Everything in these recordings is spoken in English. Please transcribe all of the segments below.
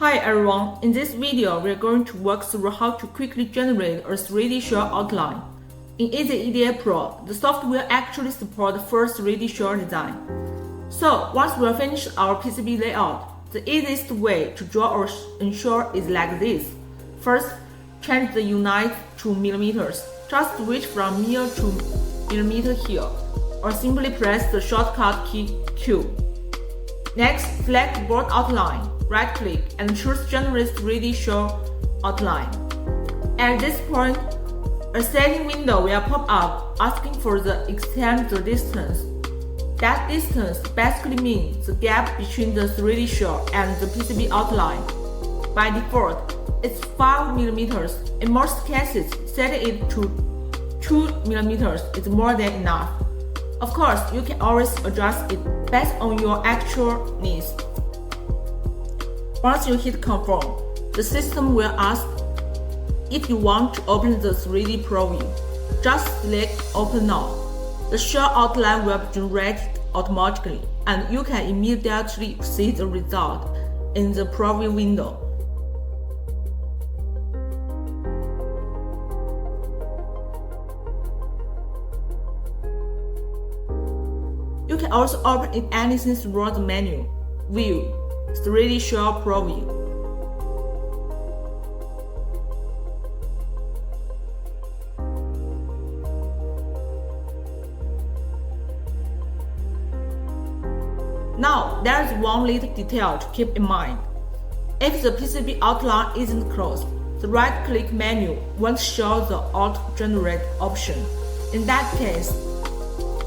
Hi everyone, in this video we are going to walk through how to quickly generate a 3D shell outline. In EasyEDA Pro, the software actually supports full 3D shell design. So once we have finished our PCB layout, the easiest way to draw a shell is like this. First, change the unit to millimeters. Just switch from mil to millimeter here, or simply press the shortcut key Q. Next, select board outline. Right-click and choose Generate 3D Shell Outline. At this point, a setting window will pop up asking for the extend the distance. That distance basically means the gap between the 3D shell and the PCB outline. By default, it's 5 mm. In most cases, setting it to 2 mm is more than enough. Of course, you can always adjust it based on your actual needs. Once you hit confirm, the system will ask if you want to open the 3D preview. Just select open now. The shell outline will be generated automatically, and you can immediately see the result in the preview window. You can also open it anything through the menu, View, 3D Shell Preview. Now, there is one little detail to keep in mind. If the PCB outline isn't closed, the right-click menu won't show the Auto-Generate option. In that case,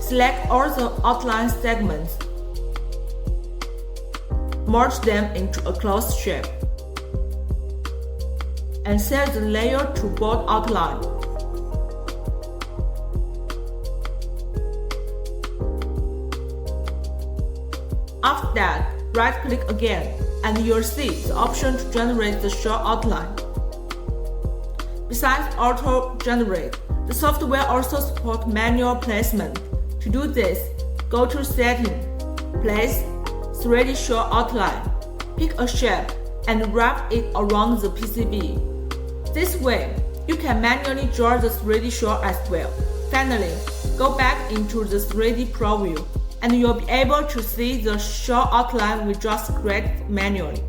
select all the outline segments, merge them into a closed shape, and set the layer to board outline. After that, right-click again, and you'll see the option to generate the shell outline. Besides Auto-Generate, the software also supports manual placement. To do this, go to Setting, Place, 3D Shell Outline, pick a shape and wrap it around the PCB. This way, you can manually draw the 3D shell as well. Finally, go back into the 3D preview and you'll be able to see the shell outline we just created manually.